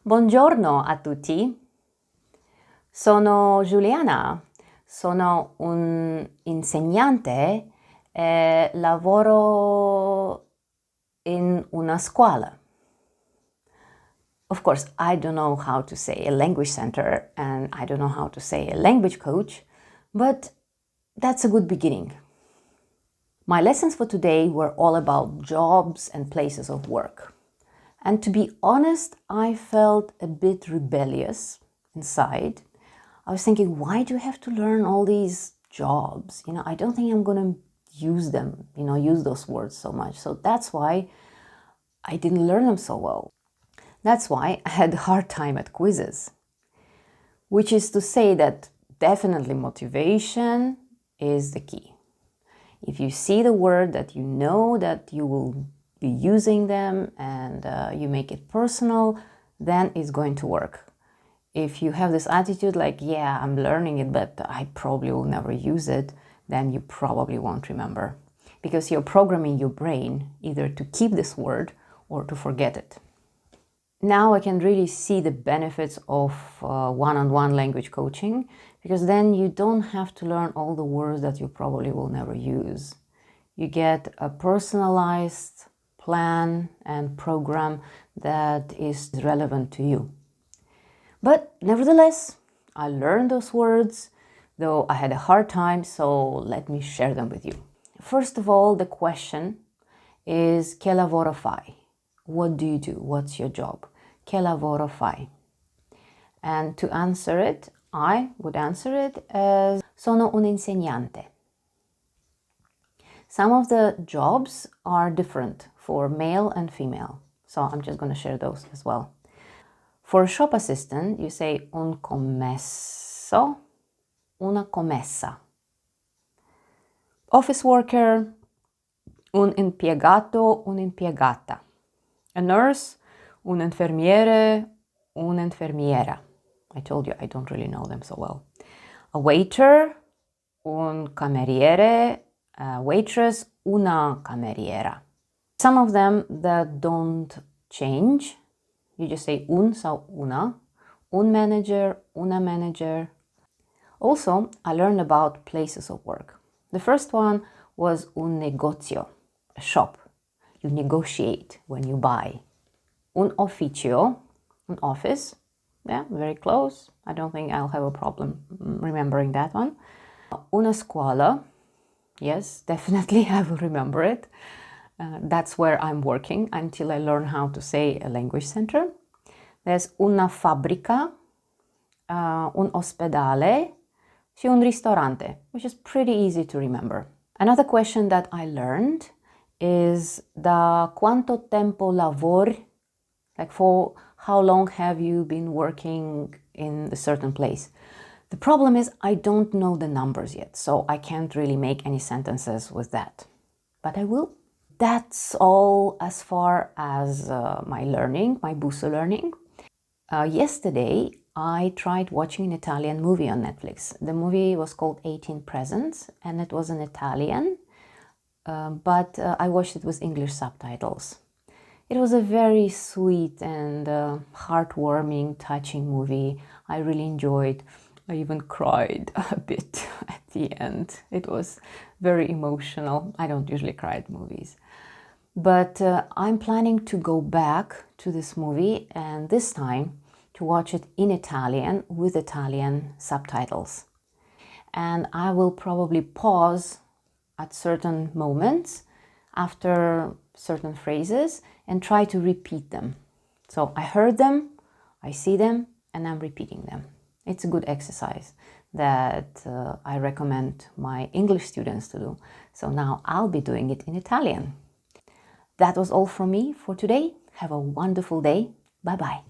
Buongiorno a tutti. Sono Giuliana, sono un insegnante e lavoro in una scuola. Of course, I don't know how to say a language center and I don't know how to say a language coach, but that's a good beginning. My lessons for today were all about jobs and places of work. And to be honest, I felt a bit rebellious inside. I was thinking, why do you have to learn all these jobs? I don't think I'm going to use them, use those words so much. So that's why I didn't learn them so well. That's why I had a hard time at quizzes. Which is to say that definitely motivation is the key. If you see the word that you know that you will be using them and you make it personal, then it's going to work. If you have this attitude like, yeah, I'm learning it, but I probably will never use it, then you probably won't remember. Because you're programming your brain either to keep this word or to forget it. Now I can really see the benefits of one-on-one language coaching, because then you don't have to learn all the words that you probably will never use. You get a personalized plan and program that is relevant to you. But nevertheless, I learned those words, though I had a hard time, so let me share them with you. First of all, the question is, che lavoro fai? What do you do? What's your job? Che lavoro fai? And to answer it, I would answer it as sono un insegnante. Some of the jobs are different for male and female, so I'm just going to share those as well. For a shop assistant, you say un commesso, una commessa. Office worker, un impiegato, un'impiegata. A nurse, un infermiere, un'infermiera. I told you I don't really know them so well. A waiter, un cameriere, a waitress, una cameriera. Some of them that don't change, you just say un, so una, un manager, una manager. Also, I learned about places of work. The first one was un negozio, a shop. You negotiate when you buy. Un ufficio, an office. Yeah, very close. I don't think I'll have a problem remembering that one. Una scuola. Yes, definitely I will remember it. That's where I'm working until I learn how to say a language center. There's una fabbrica, un ospedale, și un ristorante, which is pretty easy to remember. Another question that I learned is da quanto tempo lavori? Like for how long have you been working in a certain place? The problem is I don't know the numbers yet, so I can't really make any sentences with that. But I will. That's all as far as my learning, my Busso learning. Yesterday, I tried watching an Italian movie on Netflix. The movie was called 18 Presents, and it was in Italian, but I watched it with English subtitles. It was a very sweet and heartwarming, touching movie. I really enjoyed. I even cried a bit at the end. It was very emotional. I don't usually cry at movies. But I'm planning to go back to this movie and this time to watch it in Italian with Italian subtitles. And I will probably pause at certain moments after certain phrases and try to repeat them. So I heard them, I see them, and I'm repeating them. It's a good exercise that I recommend my English students to do. So now I'll be doing it in Italian. That was all from me for today. Have a wonderful day. Bye-bye.